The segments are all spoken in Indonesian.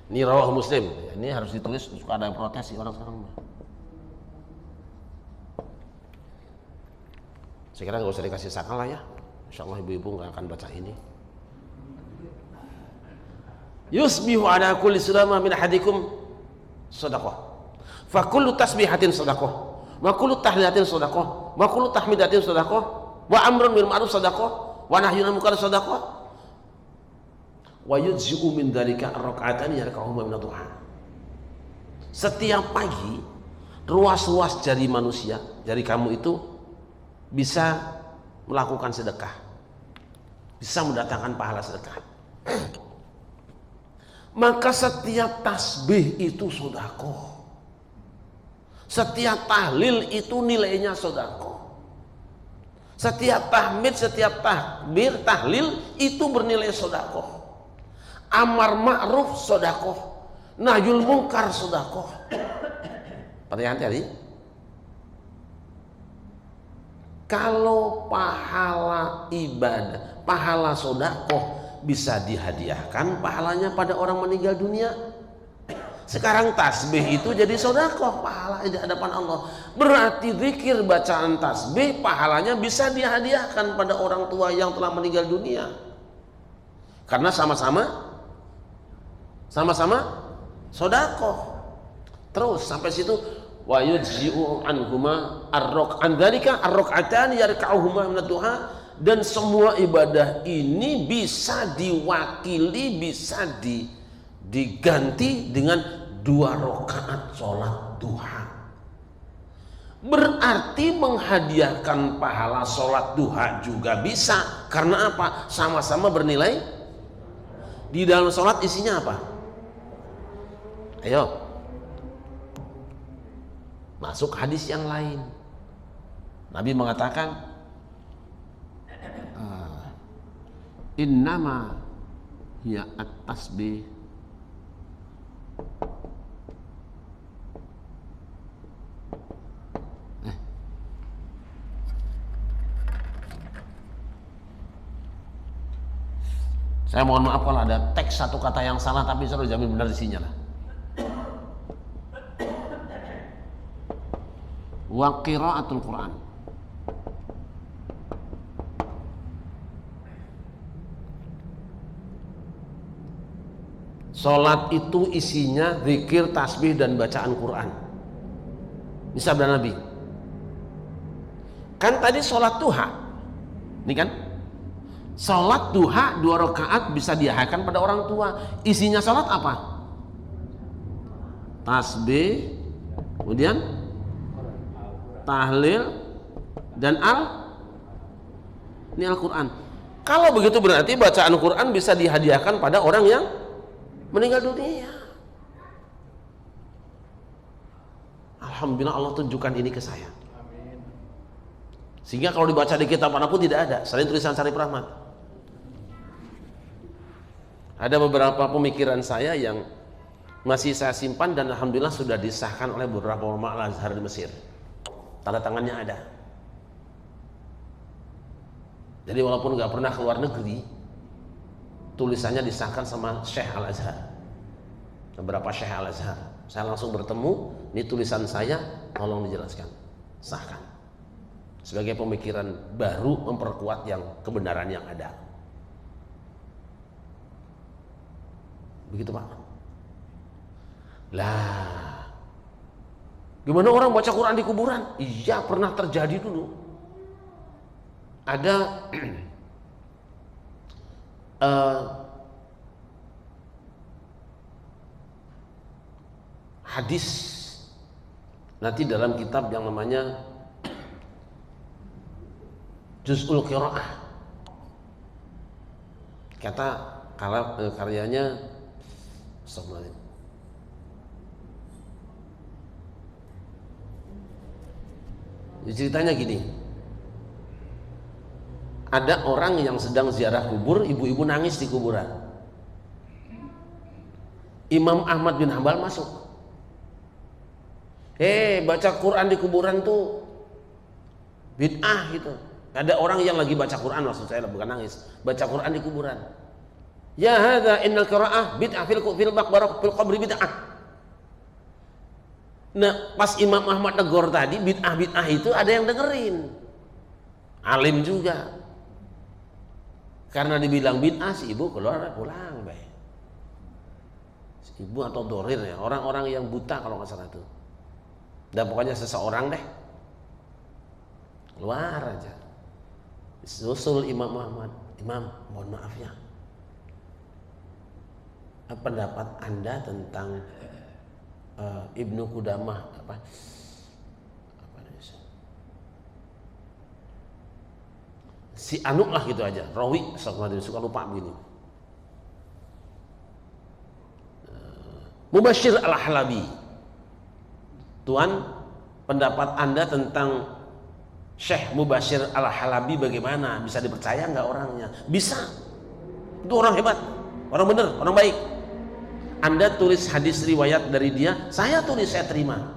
Ini rawah Muslim. Ini harus ditulis, suka ada yang protes sih orang sekarang. Saya kira nggak usah dikasih sakal lah ya. Insya Allah ibu-ibu nggak akan baca ini. Yusbihu ala kulli sulama min ahadikum sadaqah. Fa kullu tasbihatin sadaqah. Wa kullu tahlilatin sadaqah. Wa kullu tahmidatin sadaqah. Wa amrun bil ma'ruf sadaqah. Wa nahyun 'anil munkar sadaqah. Wa yujzi'u min dzalika ar-rak'atan yarka'uhuma min ad-duha. Setiap pagi ruas-ruas jari manusia, jari kamu itu bisa melakukan sedekah, bisa mendatangkan pahala sedekah. Maka setiap tasbih itu sedekah, setiap tahlil itu nilainya sedekah, setiap tahmid, setiap takbir, tahlil itu bernilai sedekah. Amar ma'ruf sedekah, nahyul munkar sedekah. Pertanyaan tadi, kalau pahala ibadah, pahala sedekah bisa dihadiahkan pahalanya pada orang meninggal dunia. Sekarang tasbih itu jadi sedekah, pahala di hadapan Allah. Berarti zikir, bacaan tasbih pahalanya bisa dihadiahkan pada orang tua yang telah meninggal dunia. Karena sama-sama sedekah. Terus sampai situ, wa yujzi'u anhuma ar-rak'atan yarka'uhuma min ad-duha, dan semua ibadah ini bisa diwakili, bisa diganti dengan 2 rakaat sholat duha. Berarti menghadiahkan pahala sholat duha juga bisa. Karena apa? Sama-sama bernilai. Di dalam sholat isinya apa? Ayo, masuk hadis yang lain. Nabi mengatakan, innama hiya at-tasbih Saya mohon maaf kalau ada teks satu kata yang salah, tapi saya jamin benar isinya lah. Wa qiraatul Quran. Salat itu isinya zikir, tasbih dan bacaan Quran. Ini sabda Nabi. Kan tadi salat duha. Ini kan? Salat duha 2 rakaat bisa dihadiahkan pada orang tua. Isinya salat apa? Tasbih, kemudian tahlil dan ini Al-Quran. Kalau begitu berarti bacaan Quran bisa dihadiahkan pada orang yang meninggal dunia. Alhamdulillah Allah tunjukkan ini ke saya. Sehingga kalau dibaca di kitab manapun tidak ada selain tulisan Syarif Rahmat. Ada beberapa pemikiran saya yang masih saya simpan dan alhamdulillah sudah disahkan oleh beberapa ulama Al-Azhar di Mesir. Tanda tangannya ada. Jadi walaupun nggak pernah keluar negeri, tulisannya disahkan sama Syekh Al-Azhar. Beberapa Syekh Al-Azhar. Saya langsung bertemu, ini tulisan saya, tolong dijelaskan, sahkan. Sebagai pemikiran baru memperkuat yang kebenaran yang ada. Begitu Pak. Lah, gimana orang baca Quran di kuburan? Iya, pernah terjadi dulu. Ada hadis nanti dalam kitab yang namanya Juz'ul Qiraah. Kata karyanya Astagfirullahaladzim. Ceritanya gini, ada orang yang sedang ziarah kubur, ibu-ibu nangis di kuburan. Imam Ahmad bin Hanbal masuk. Baca Quran di kuburan tuh bid'ah gitu. Ada orang yang lagi baca Quran, maksud saya bukan nangis, baca Quran di kuburan. Ya hadza innal qira'ah bid'ah fil maqbarah fil qabri bid'ah. Nah, pas Imam Ahmad negor tadi bid'ah itu ada yang dengerin. Alim juga. Karena dibilang bid'ah si ibu keluar pulang baik. Si ibu atau dorir ya, orang-orang yang buta kalau nggak salah itu. Dan pokoknya seseorang deh keluar aja. Susul Imam Ahmad, Imam mohon maaf ya, pendapat Anda tentang Ibnu Qudamah apa si Anu lah gitu aja, rawi suka lupa begini. Mubashir Al-Halabi, Tuan, pendapat Anda tentang Syekh Mubashir Al-Halabi bagaimana? Bisa dipercaya nggak orangnya? Bisa. Itu orang hebat, orang benar, orang baik. Anda tulis hadis riwayat dari dia, saya tulis, saya terima.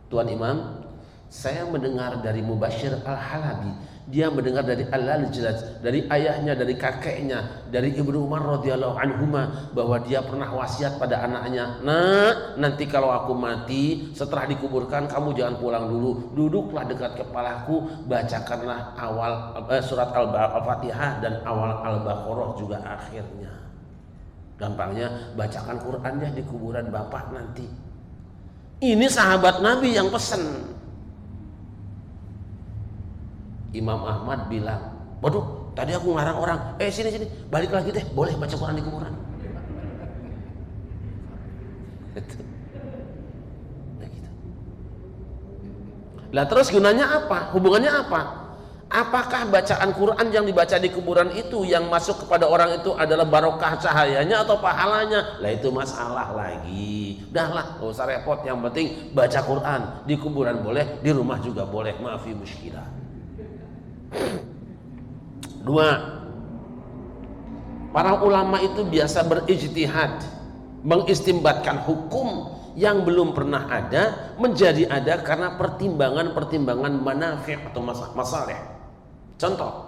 Tuan Imam, saya mendengar dari Mubashir Al-Halabi, dia mendengar dari Al-Jalaj, dari ayahnya, dari kakeknya, dari Ibnu Umar radhiyallahu anhuma, bahwa dia pernah wasiat pada anaknya, "Nak, nanti kalau aku mati, setelah dikuburkan kamu jangan pulang dulu, duduklah dekat kepalaku, bacakanlah awal surat Al-Fatihah dan awal Al-Baqarah juga akhirnya. Gampangnya bacakan Qurannya di kuburan bapak nanti." Ini sahabat Nabi yang pesan. Imam Ahmad bilang, waduh, tadi aku ngarang orang, sini, balik lagi deh, boleh baca Quran di kuburan. Nah, gitu. Lah terus gunanya apa? Hubungannya apa? Apakah bacaan Quran yang dibaca di kuburan itu yang masuk kepada orang itu adalah barokah cahayanya atau pahalanya? Lah itu masalah lagi. Udahlah, gak usah repot. Yang penting baca Quran di kuburan boleh, di rumah juga boleh. Maafi muskilah. 2. Para ulama itu biasa berijtihad, mengistimbatkan hukum yang belum pernah ada menjadi ada karena pertimbangan manafi' atau masalih. Contoh,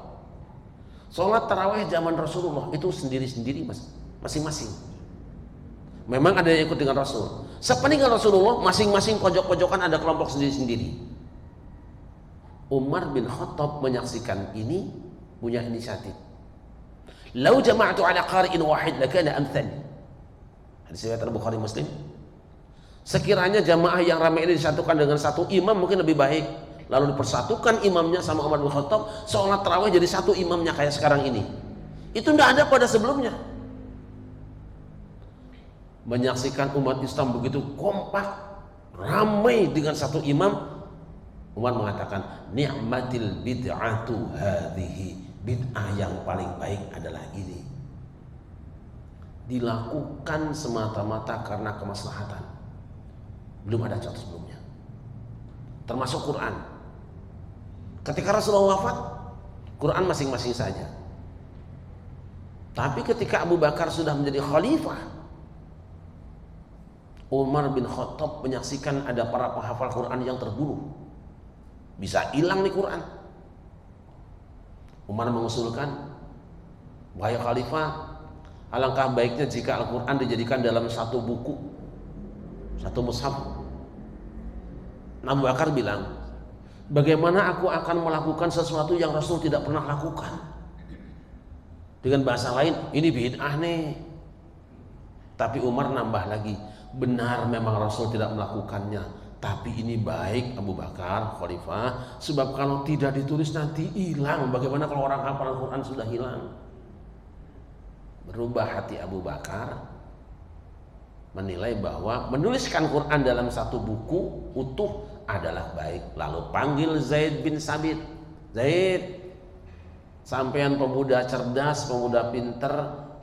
sholat tarawih zaman Rasulullah itu sendiri-sendiri masing-masing. Memang ada yang ikut dengan Rasul. Sepeninggal Rasulullah, masing-masing pojok-pojokan ada kelompok sendiri-sendiri. Umar bin Khattab menyaksikan ini, punya inisiatif. Lau jama'atu ala qari'in wahid lakana amthal. Hadis riwayat Bukhari Muslim. Sekiranya jamaah yang ramai ini disatukan dengan satu imam mungkin lebih baik. Lalu dipersatukan imamnya sama Umar bin Khattab, sholat tarawih jadi satu imamnya kayak sekarang ini. Itu tidak ada pada sebelumnya. Menyaksikan umat Islam begitu kompak, ramai dengan satu imam, Umar mengatakan, ni'matil bid'atu hadhihi, bid'ah yang paling baik adalah ini. Dilakukan semata-mata karena kemaslahatan. Belum ada contoh sebelumnya. Termasuk Quran. Ketika Rasulullah wafat, Quran masing-masing saja. Tapi ketika Abu Bakar sudah menjadi khalifah, Umar bin Khattab menyaksikan ada para penghafal Quran yang terbunuh. Bisa hilang nih Quran. Umar mengusulkan, wahai khalifah, alangkah baiknya jika Al-Quran dijadikan dalam satu buku, satu mushaf. Abu Bakar bilang, bagaimana aku akan melakukan sesuatu yang Rasul tidak pernah lakukan? Dengan bahasa lain, ini bid'ah nih. Tapi Umar nambah lagi, benar memang Rasul tidak melakukannya, tapi ini baik Abu Bakar khalifah, sebab kalau tidak ditulis nanti hilang. Bagaimana kalau orang hafal Al-Quran sudah hilang? Berubah hati Abu Bakar, menilai bahwa menuliskan Quran dalam satu buku utuh adalah baik. Lalu panggil Zaid bin Sabit. Zaid, sampean pemuda cerdas, pemuda pinter,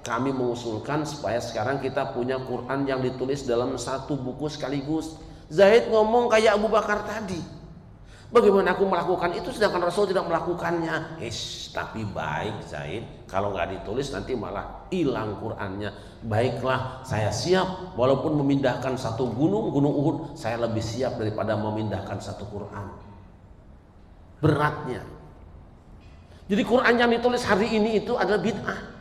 kami mengusulkan supaya sekarang kita punya Quran yang ditulis dalam satu buku sekaligus. Zaid ngomong kayak Abu Bakar tadi, bagaimana aku melakukan itu sedangkan Rasul tidak melakukannya? Tapi baik Zaid, kalau nggak ditulis nanti malah hilang Qurannya. Baiklah, saya siap, walaupun memindahkan satu gunung Uhud, saya lebih siap daripada memindahkan satu Quran. Beratnya. Jadi Quran yang ditulis hari ini itu adalah bid'ah.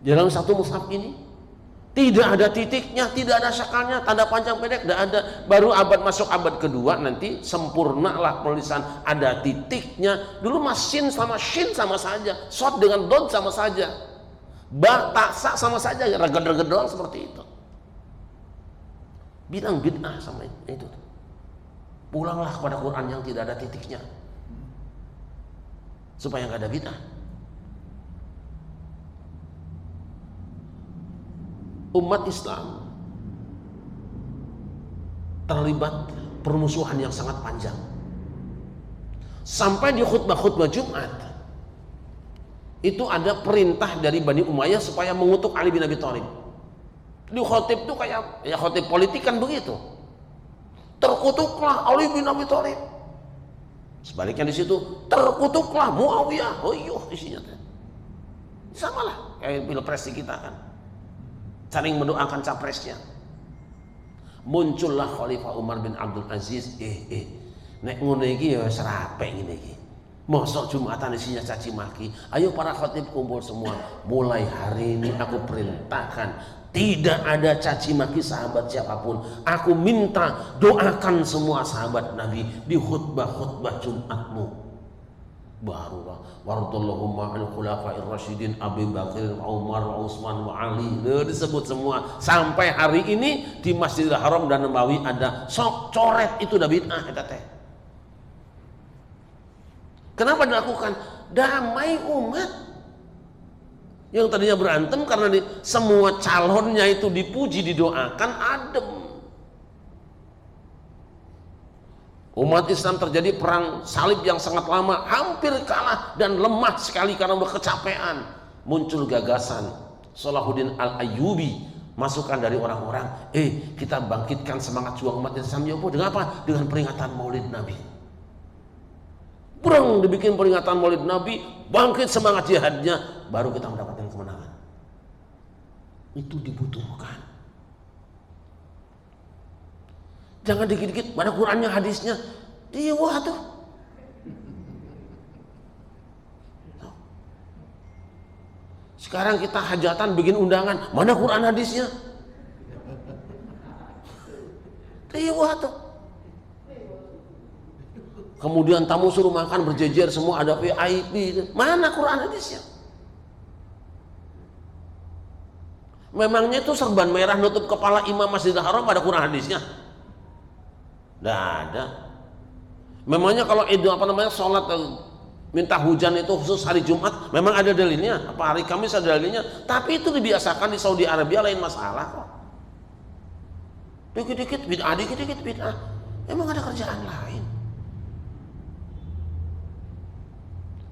dalam satu mushaf ini tidak ada titiknya, tidak ada syakalnya, tanda panjang pendek tidak ada. Baru masuk abad kedua nanti sempurnalah penulisan, ada titiknya. Dulu sin sama shin sama saja, shot dengan dot sama saja, ba taksa sama saja, reged-reged doang seperti itu. Bilang bid'ah sama itu. Pulanglah kepada Quran yang tidak ada titiknya, supaya nggak ada bid'ah. Umat Islam terlibat permusuhan yang sangat panjang sampai di khutbah-khutbah Jumat itu ada perintah dari Bani Umayyah supaya mengutuk Ali bin Abi Thalib. Di khotib itu kayak ya khotib politik kan begitu, terkutuklah Ali bin Abi Thalib. Sebaliknya di situ terkutuklah Muawiyah. Oh iya, isinya sama lah kayak pilpres di kita kan, saling mendoakan capresnya. Muncullah Khalifah Umar bin Abdul Aziz. Nek ngono iki ya serape ngene iki. Mosok Jumatan isinya caci maki. Ayo para khatib kumpul semua. Mulai hari ini aku perintahkan tidak ada caci maki sahabat siapapun. Aku minta doakan semua sahabat Nabi di khutbah-khutbah Jumatmu. Barulah waradallahumma anil khulafa'ir rasyidin Abi Bakar, Umar, Utsman wa Ali. Disebut semua sampai hari ini di Masjidil Haram dan Nabawi ada sok coret itu dah bid'ah eta teh. Kenapa dilakukan? Damai umat yang tadinya berantem karena semua calonnya itu dipuji didoakan, adem. Umat Islam terjadi perang salib yang sangat lama, hampir kalah dan lemah sekali karena udah kecapean. Muncul gagasan Salahuddin Al-Ayyubi, masukan dari orang-orang, kita bangkitkan semangat juang umat Islam. Ya dengan apa? Dengan peringatan Maulid Nabi. Perang dibikin peringatan Maulid Nabi, bangkit semangat jihadnya, baru kita mendapatkan kemenangan. Itu dibutuhkan. Jangan dikit-dikit mana Qurannya hadisnya. Wah tuh. Sekarang kita hajatan bikin undangan, mana Quran hadisnya? Wah tuh. Kemudian tamu suruh makan berjejer semua ada VIP. Mana Quran hadisnya? Memangnya itu serban merah nutup kepala imam Masjidil Haram ada Quran hadisnya? Nggak ada. Memangnya kalau itu sholat minta hujan itu khusus hari Jumat, memang ada dalilnya? Apa hari Kamis ada dalilnya? Tapi itu dibiasakan di Saudi Arabia, lain masalah kok. Dikit-dikit bid'ah, dikit-dikit bid'ah. Emang ada kerjaan lain?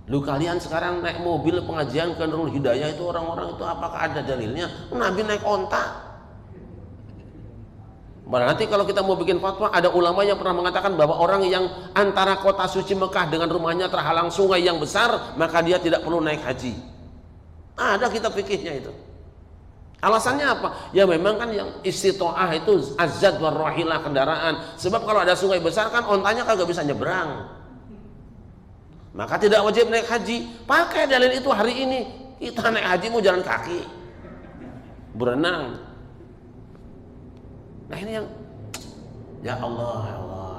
Lu kalian sekarang naik mobil pengajian ke Nurul Hidayah itu orang-orang itu apakah ada dalilnya? Nabi naik onta. Berarti kalau kita mau bikin fatwa, ada ulama yang pernah mengatakan bahwa orang yang antara kota suci Mekah dengan rumahnya terhalang sungai yang besar, maka dia tidak perlu naik haji. Ada kitab fikihnya itu. Alasannya apa? Ya memang kan yang istitoah itu azad warrohilah kendaraan. Sebab kalau ada sungai besar kan ontanya kagak bisa nyebrang. Maka tidak wajib naik haji. Pakai dalil itu hari ini. Kita naik haji mau jalan kaki, berenang. Nah ini yang ya Allah, ya Allah.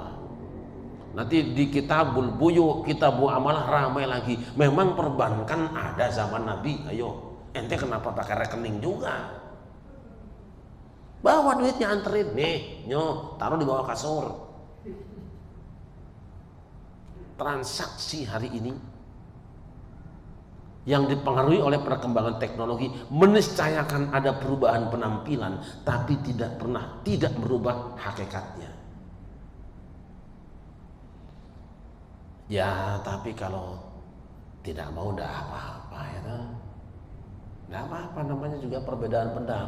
Nanti di Kitabul Buyu, Kitabul Amalah ramai lagi. Memang perbankan ada zaman Nabi. Ayo, ente kenapa pakai rekening juga? Bawa duitnya anterin nih, taruh di bawah kasur. Transaksi hari ini yang dipengaruhi oleh perkembangan teknologi meniscayakan ada perubahan penampilan, tapi tidak berubah hakikatnya. Ya, tapi kalau tidak mau, tidak apa-apa ya. Tidak apa-apa, namanya juga perbedaan pendapat.